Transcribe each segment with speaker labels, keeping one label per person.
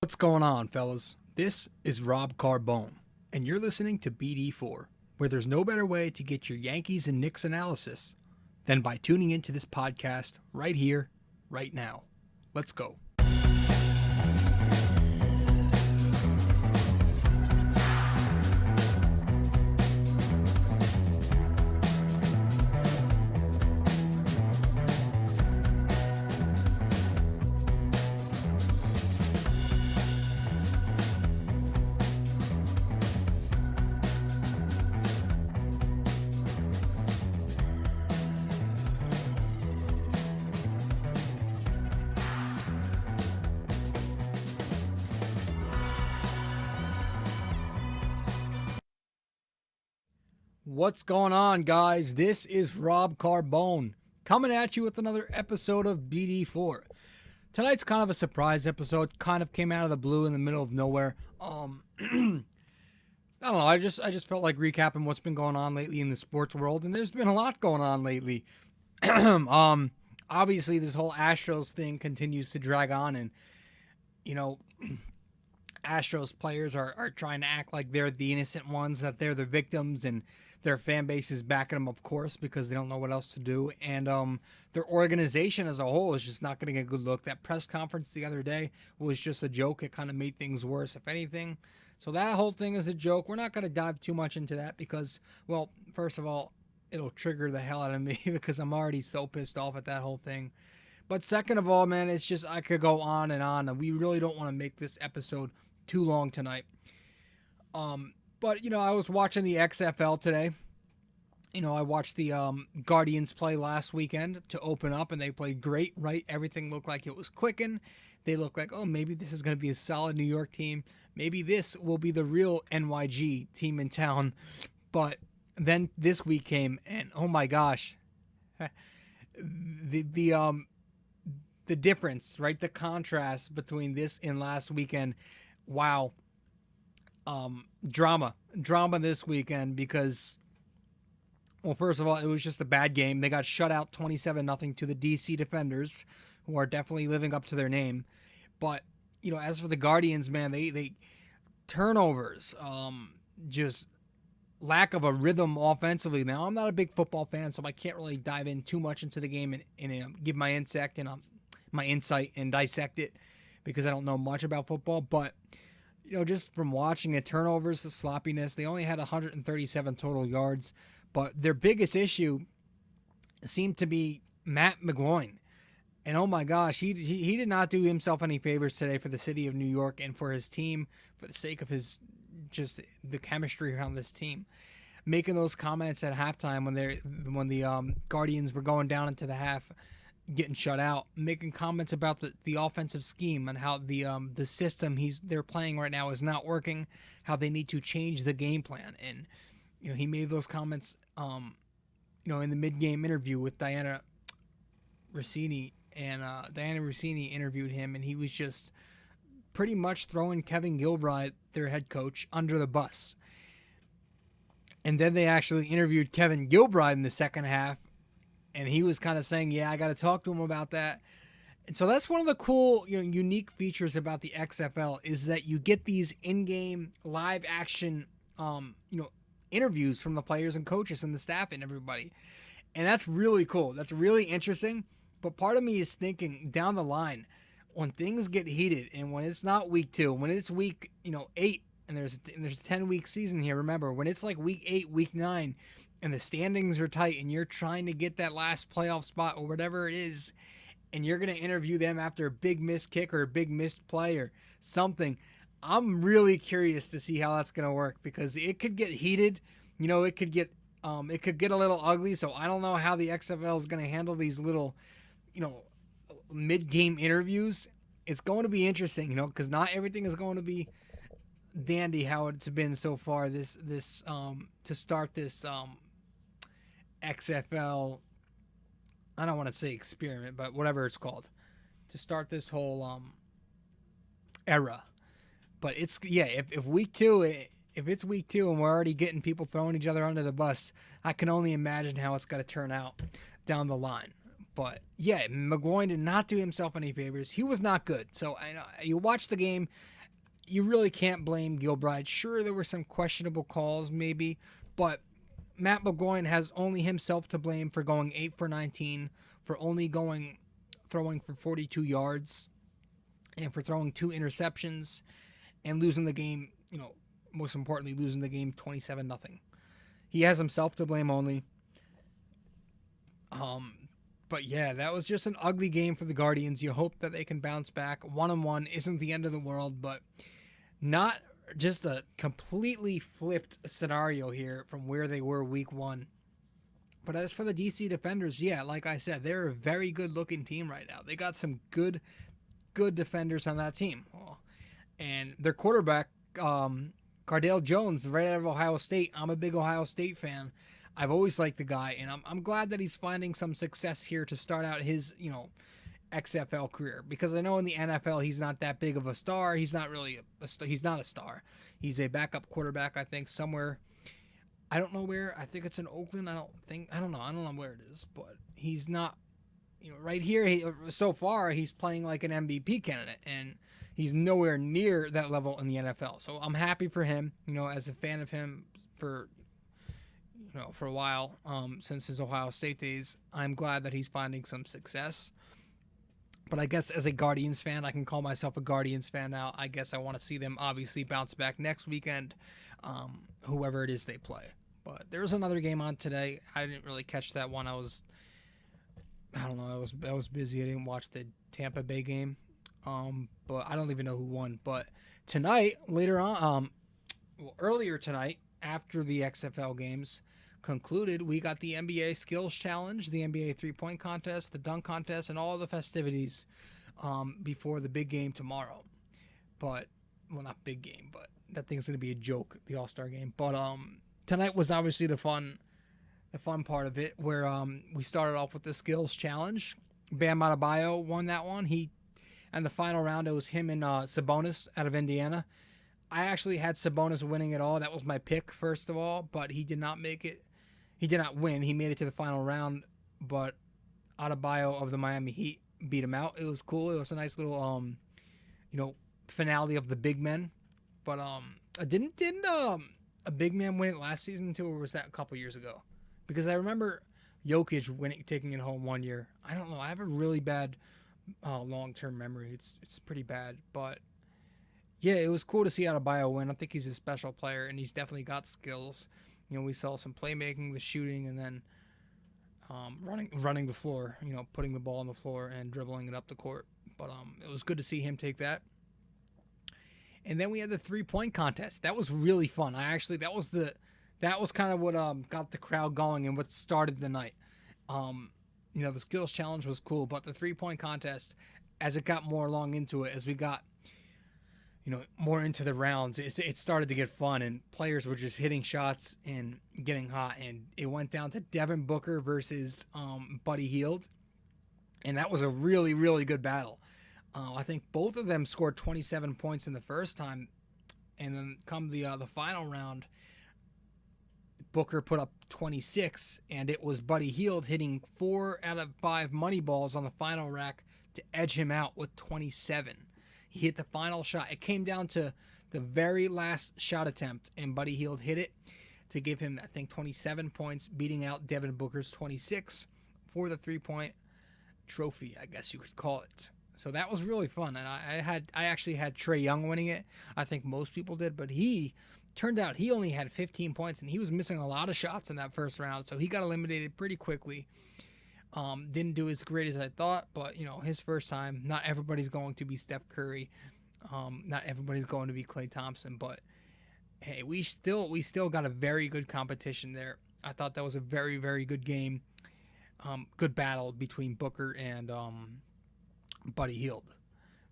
Speaker 1: What's going on, fellas? This is Rob Carbone, and you're listening to BD4, where there's no better way to get your Yankees and Knicks analysis than by tuning into this podcast right here, right now. Let's go. What's going on, guys? This is Rob Carbone coming at you with another episode of BD4. Tonight's kind of a surprise episode. Kind of came out of the blue in the middle of nowhere. I don't know. I just felt like recapping what's been going on lately in the sports world, and there's been a lot going on lately. Obviously, this whole Astros thing continues to drag on, and you know, Astros players are trying to act like they're the innocent ones, that they're the victims, and their fan base is backing them, of course, because they don't know what else to do. And their organization as a whole is just not getting a good look. That press conference the other day was just a joke. It kind of made things worse, if anything. So that whole thing is a joke. We're not going to dive too much into that because, well, first of all, it'll trigger the hell out of me because I'm already so pissed off at that whole thing. But second of all, man, it's just I could go on, and we really don't want to make this episode too long tonight. But I was watching the XFL today. I watched the Guardians play last weekend to open up, and they played great, right? Everything looked like it was clicking. They looked like, oh, maybe this is going to be a solid New York team. Maybe this will be the real NYG team in town. But then this week came, and oh my gosh, the difference, right? The contrast between this and last weekend. Wow. Drama this weekend because, well, first of all, it was just a bad game. They got shut out 27-0 to the DC Defenders, who are definitely living up to their name. But, as for the Guardians, man, they turnovers, just lack of a rhythm offensively. Now, I'm not a big football fan, so I can't really dive in too much into the game and give my insight and dissect it because I don't know much about football. But just from watching it, turnovers, the sloppiness, they only had 137 total yards. But their biggest issue seemed to be Matt McGloin. And oh my gosh, he did not do himself any favors today for the city of New York and for his team, for the sake of just the chemistry around this team. Making those comments at halftime when the Guardians were going down into the half, getting shut out, making comments about the offensive scheme and how the system they're playing right now is not working, how they need to change the game plan. And he made those comments in the mid-game interview with Diana Rossini, and Diana Rossini interviewed him, and he was just pretty much throwing Kevin Gilbride, their head coach, under the bus. And then they actually interviewed Kevin Gilbride in the second half, and he was kind of saying, yeah, I got to talk to him about that. And so that's one of the cool, unique features about the XFL is that you get these in-game live action, interviews from the players and coaches and the staff and everybody. And that's really cool. That's really interesting. But part of me is thinking down the line, when things get heated and when it's not week 2, when it's week, 8, and there's a 10-week season here, remember, when it's like week 8, week 9, and the standings are tight and you're trying to get that last playoff spot or whatever it is, and you're going to interview them after a big missed kick or a big missed play or something, I'm really curious to see how that's going to work because it could get heated. It could get a little ugly. So I don't know how the XFL is going to handle these little, mid-game interviews. It's going to be interesting, because not everything is going to be dandy how it's been so far. This to start this XFL, I don't want to say experiment, but whatever it's called, to start this whole era. But if week 2, if it's week 2 and we're already getting people throwing each other under the bus, I can only imagine how it's going to turn out down the line. But yeah, McGloin did not do himself any favors. He was not good. So I know you watch the game, you really can't blame Gilbride. Sure, there were some questionable calls, maybe, but Matt McGloin has only himself to blame for going 8 for 19, for only throwing for 42 yards, and for throwing 2 interceptions, and losing the game. Most importantly, losing the game 27-0. He has himself to blame only. But yeah, that was just an ugly game for the Guardians. You hope that they can bounce back. 1-1 isn't the end of the world, but not just a completely flipped scenario here from where they were week 1. But as for the DC Defenders, yeah, like I said, they're a very good looking team right now. They got some good defenders on that team. And their quarterback, Cardale Jones, right out of Ohio State. I'm a big Ohio State fan. I've always liked the guy, and I'm glad that he's finding some success here to start out his, XFL career, because I know in the NFL he's not that big of a star. He's not really he's not a star. He's a backup quarterback, I think, somewhere. I don't know where. I think it's in Oakland. I don't know where it is, but he's not. Right here, so far he's playing like an MVP candidate, and he's nowhere near that level in the NFL. So I'm happy for him. As a fan of him for a while, since his Ohio State days, I'm glad that he's finding some success. But I guess as a Guardians fan, I can call myself a Guardians fan now. I guess I want to see them obviously bounce back next weekend, whoever it is they play. But there was another game on today. I didn't really catch that one. I don't know. I was busy. I didn't watch the Tampa Bay game. But I don't even know who won. But tonight, later on, earlier tonight, after the XFL games concluded, we got the NBA Skills Challenge, the NBA 3-point contest, the dunk contest, and all the festivities before the big game tomorrow. But, well, not big game, but that thing's going to be a joke, the All-Star game. But tonight was obviously the fun part of it, where we started off with the Skills Challenge. Bam Adebayo won that one. And the final round, it was him and Sabonis out of Indiana. I actually had Sabonis winning it all. That was my pick, first of all, but he did not make it. He did not win. He made it to the final round, but Adebayo of the Miami Heat beat him out. It was cool. It was a nice little, finale of the big men. But didn't a big man win it last season too, or was that a couple years ago? Because I remember Jokic taking it home one year. I don't know. I have a really bad long-term memory. It's pretty bad, but yeah, it was cool to see Adebayo win. I think he's a special player, and he's definitely got skills. We saw some playmaking, the shooting, and then running the floor. Putting the ball on the floor and dribbling it up the court. But it was good to see him take that. And then we had the 3-point contest. That was really fun. That was kind of what got the crowd going and what started the night. The skills challenge was cool, but the 3-point contest, as it got more along into it, as we got more into the rounds, it started to get fun, and players were just hitting shots and getting hot, and it went down to Devin Booker versus Buddy Hield, and that was a really, really good battle. I think both of them scored 27 points in the first time, and then come the final round, Booker put up 26, and it was Buddy Hield hitting 4 out of 5 money balls on the final rack to edge him out with 27. He hit the final shot. It came down to the very last shot attempt, and Buddy Hield hit it to give him, I think, 27 points, beating out Devin Booker's 26 for the 3-point trophy, I guess you could call it. So that was really fun, and I actually had Trae Young winning it. I think most people did, but turned out he only had 15 points, and he was missing a lot of shots in that first round, so he got eliminated pretty quickly. Didn't do as great as I thought, but his first time. Not everybody's going to be Steph Curry. Not everybody's going to be Klay Thompson, but hey, we still got a very good competition there. I thought that was a very, very good game. Good battle between Booker and Buddy Hield.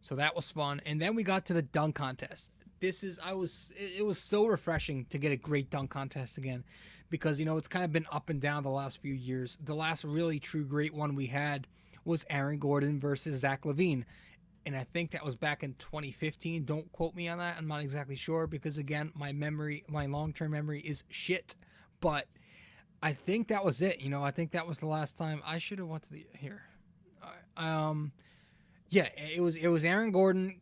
Speaker 1: So that was fun. And then we got to the dunk contest. It was so refreshing to get a great dunk contest again, because it's kind of been up and down the last few years. The last really true great one we had was Aaron Gordon versus Zach LaVine, and I think that was back in 2015. Don't quote me on that. I'm not exactly sure, because again, my long-term memory is shit. But I think that was it. I think that was the last time. I should have went to Yeah, it was Aaron Gordon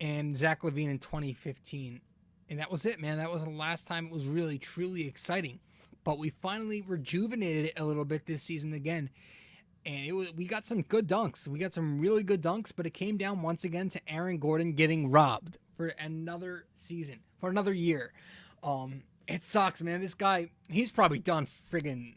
Speaker 1: and Zach LaVine in 2015, and that was it, man. That was the last time it was really truly exciting. But we finally rejuvenated it a little bit this season again, and we got some good dunks. We got some really good dunks, but it came down once again to Aaron Gordon getting robbed for another season, for another year. It sucks, man. This guy, he's probably done friggin'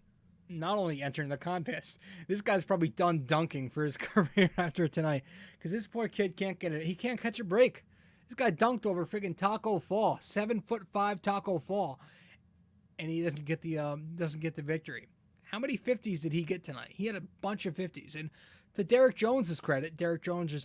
Speaker 1: not only entering the contest, this guy's probably done dunking for his career after tonight, because this poor kid can't get it. He can't catch a break. This guy dunked over friggin' Taco Fall, 7'5" Taco Fall, and he doesn't get the victory. How many 50s did he get tonight? He had a bunch of 50s, and to Derrick Jones's credit, Derrick Jones is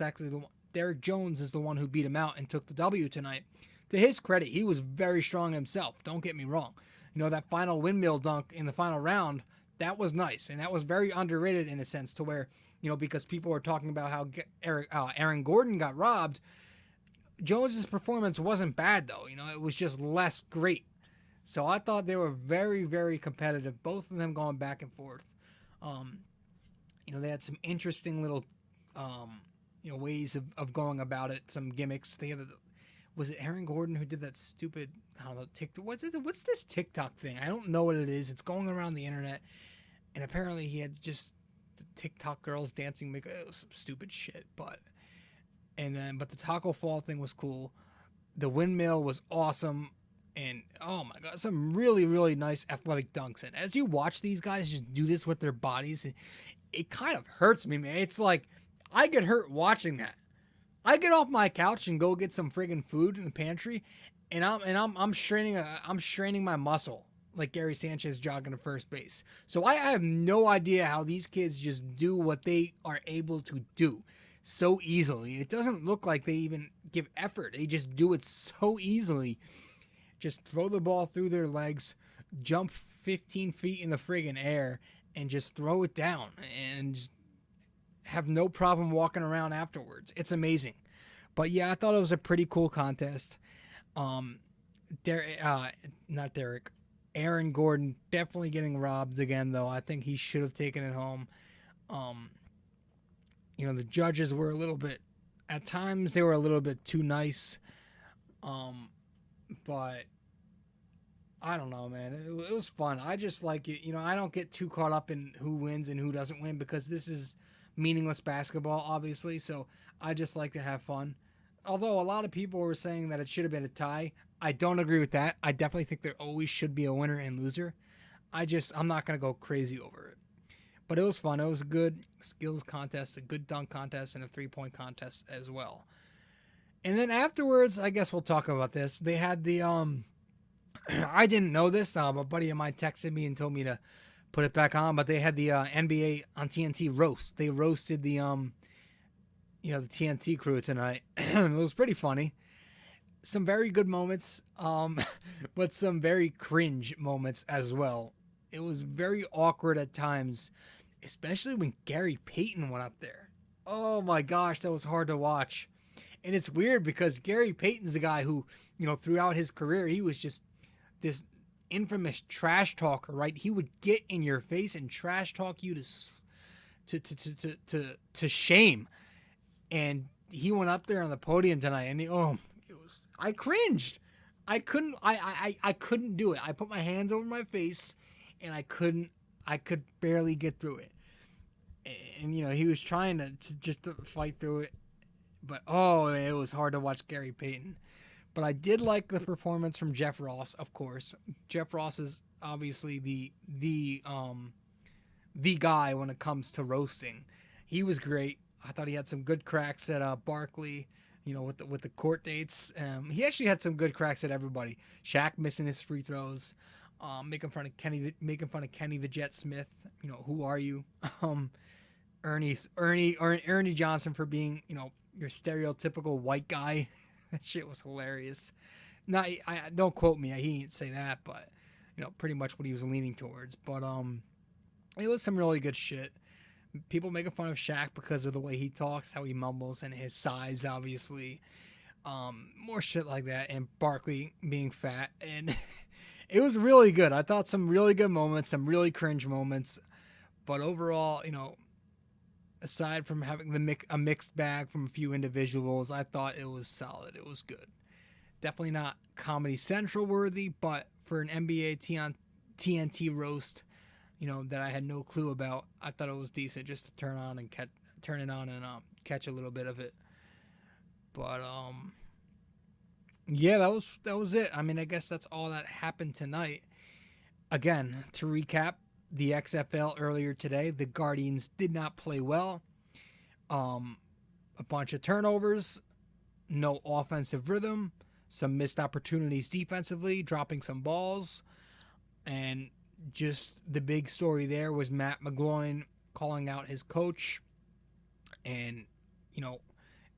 Speaker 1: the one who beat him out and took the W tonight. To his credit, he was very strong himself. Don't get me wrong. That final windmill dunk in the final round, that was nice, and that was very underrated in a sense, to where, because people were talking about how Aaron Gordon got robbed. Jones's performance wasn't bad, though. It was just less great. So I thought they were very, very competitive, both of them going back and forth. They had some interesting little, ways of going about it, some gimmicks. Was it Aaron Gordon who did that stupid, I don't know, TikTok? What's this TikTok thing? I don't know what it is. It's going around the internet, and apparently he had just the TikTok girls dancing. It was some stupid shit, but the Taco Fall thing was cool. The windmill was awesome, and oh my god, some really, really nice athletic dunks. And as you watch these guys just do this with their bodies, it kind of hurts me, man. It's like I get hurt watching that. I get off my couch and go get some friggin' food in the pantry, and I'm straining my muscle like Gary Sanchez jogging to first base. So I have no idea how these kids just do what they are able to do so easily. It doesn't look like they even give effort. They just do it so easily. Just throw the ball through their legs, jump 15 feet in the friggin' air, and just throw it down, and just have no problem walking around afterwards. It's amazing. But yeah, I thought it was a pretty cool contest. Aaron Gordon definitely getting robbed again, though. I think he should have taken it home. The judges were at times they were a little bit too nice. But I don't know, man. It was fun. I just like it. I don't get too caught up in who wins and who doesn't win, because this is meaningless basketball, obviously. So I just like to have fun. Although a lot of people were saying that it should have been a tie. I don't agree with that. I definitely think there always should be a winner and loser. I'm not going to go crazy over it. But it was fun. It was a good skills contest, a good dunk contest, and a 3-point contest as well. And then afterwards, I guess we'll talk about this. They had the I didn't know this. A buddy of mine texted me and told me to put it back on, but they had the NBA on TNT roast. They roasted the the TNT crew tonight. It was pretty funny. Some very good moments, but some very cringe moments as well. It was very awkward at times, especially when Gary Payton went up there. Oh my gosh, that was hard to watch. And it's weird because Gary Payton's a guy who, throughout his career, he was just this infamous trash talker, right? He would get in your face and trash talk you to shame. And he went up there on the podium tonight, and I cringed. I couldn't do it. I put my hands over my face, and I could barely get through it. And he was trying to fight through it, but it was hard to watch Gary Payton. But I did like the performance from Jeff Ross, of course. Jeff Ross is obviously the guy when it comes to roasting. He was great. I thought he had some good cracks at Barkley, with the court dates. He actually had some good cracks at everybody. Shaq missing his free throws, making fun of Kenny the Jet Smith. Who are you? Ernie Johnson for being your stereotypical white guy. That shit was hilarious. Now, I don't quote me. He didn't say that, but pretty much what he was leaning towards. But it was some really good shit. People making fun of Shaq because of the way he talks, how he mumbles, and his size, obviously. More shit like that, and Barkley being fat, and it was really good. I thought some really good moments, some really cringe moments, but overall, aside from having a mixed bag from a few individuals, I thought it was solid. It was good. Definitely not Comedy Central worthy, but for an NBA TNT roast, that I had no clue about, I thought it was decent just to turn it on and catch a little bit of it. But yeah, that was it. I mean, I guess that's all that happened tonight. Again, to recap, the XFL earlier today, the Guardians did not play well. A bunch of turnovers, no offensive rhythm, some missed opportunities defensively, dropping some balls, and just the big story there was Matt McGloin calling out his coach, and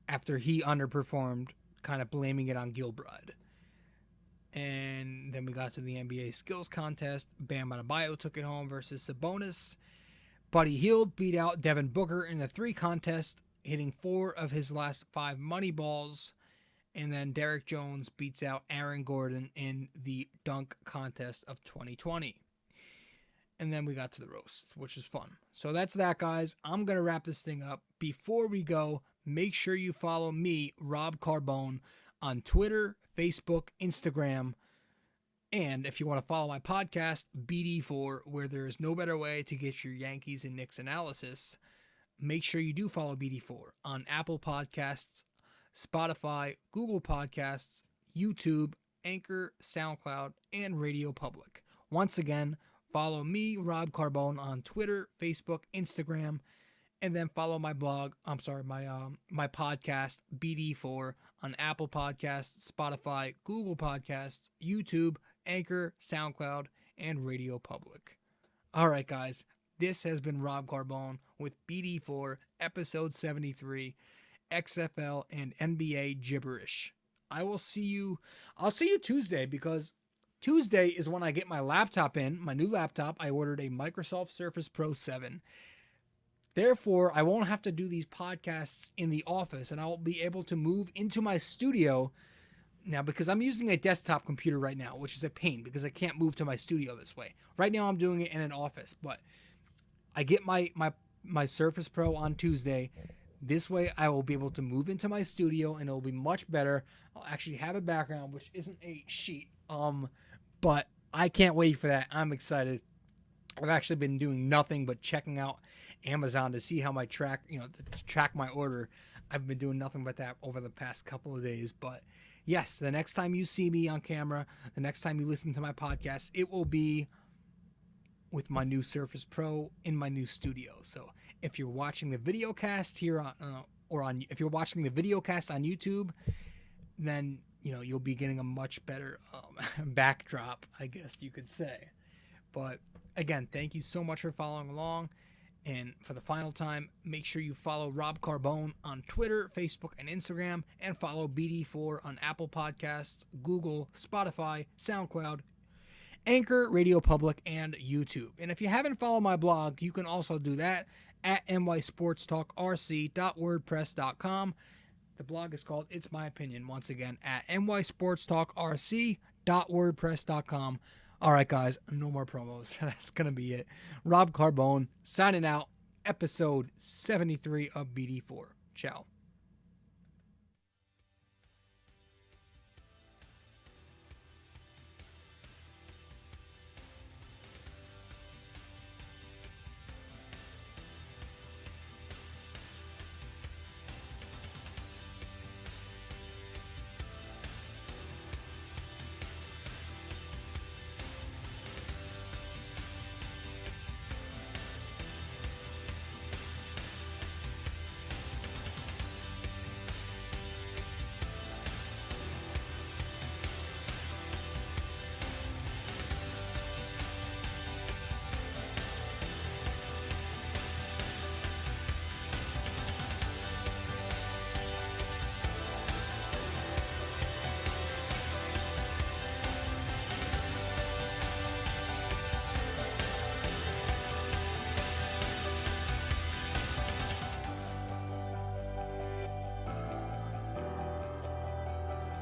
Speaker 1: after he underperformed, kind of blaming it on Gilbride. And then we got to the NBA skills contest. Bam Adebayo took it home versus Sabonis. Buddy Hield beat out Devin Booker in the 3 contest, hitting 4 of his last 5 money balls. And then Derek Jones beats out Aaron Gordon in the dunk contest of 2020. And then we got to the roast, which is fun. So that's that, guys. I'm going to wrap this thing up. Before we go, make sure you follow me, Rob Carbone, on Twitter, Facebook, Instagram, and if you want to follow my podcast, BD4, where there is no better way to get your Yankees and Knicks analysis, make sure you do follow BD4 on Apple Podcasts, Spotify, Google Podcasts, YouTube, Anchor, SoundCloud, and Radio Public. Once again, follow me, Rob Carbone, on Twitter, Facebook, Instagram, and then follow my my podcast, BD4, on Apple Podcasts, Spotify, Google Podcasts, YouTube, Anchor, SoundCloud, and Radio Public. All right, guys, this has been Rob Carbone with BD4, episode 73, XFL and NBA Gibberish. I'll see you Tuesday, because Tuesday is when I get my laptop in, my new laptop. I ordered a Microsoft Surface Pro 7. Therefore, I won't have to do these podcasts in the office, and I'll be able to move into my studio now, because I'm using a desktop computer right now, which is a pain because I can't move to my studio this way. Right now, I'm doing it in an office, but I get my Surface Pro on Tuesday. This way, I will be able to move into my studio, and it'll be much better. I'll actually have a background, which isn't a sheet, but I can't wait for that. I'm excited. I've actually been doing nothing but checking out Amazon to see how to track my order. I've been doing nothing but that over the past couple of days. But yes, the next time you see me on camera, the next time you listen to my podcast, it will be with my new Surface Pro in my new studio. So if you're watching the video cast here if you're watching the video cast on YouTube, then you'll be getting a much better backdrop, I guess you could say. But again, thank you so much for following along. And for the final time, make sure you follow Rob Carbone on Twitter, Facebook, and Instagram, and follow BD4 on Apple Podcasts, Google, Spotify, SoundCloud, Anchor, Radio Public, and YouTube. And if you haven't followed my blog, you can also do that at nysportstalkrc.wordpress.com. The blog is called It's My Opinion, once again, at nysportstalkrc.wordpress.com. All right, guys, no more promos. That's going to be it. Rob Carbone signing out, episode 73 of BD4. Ciao.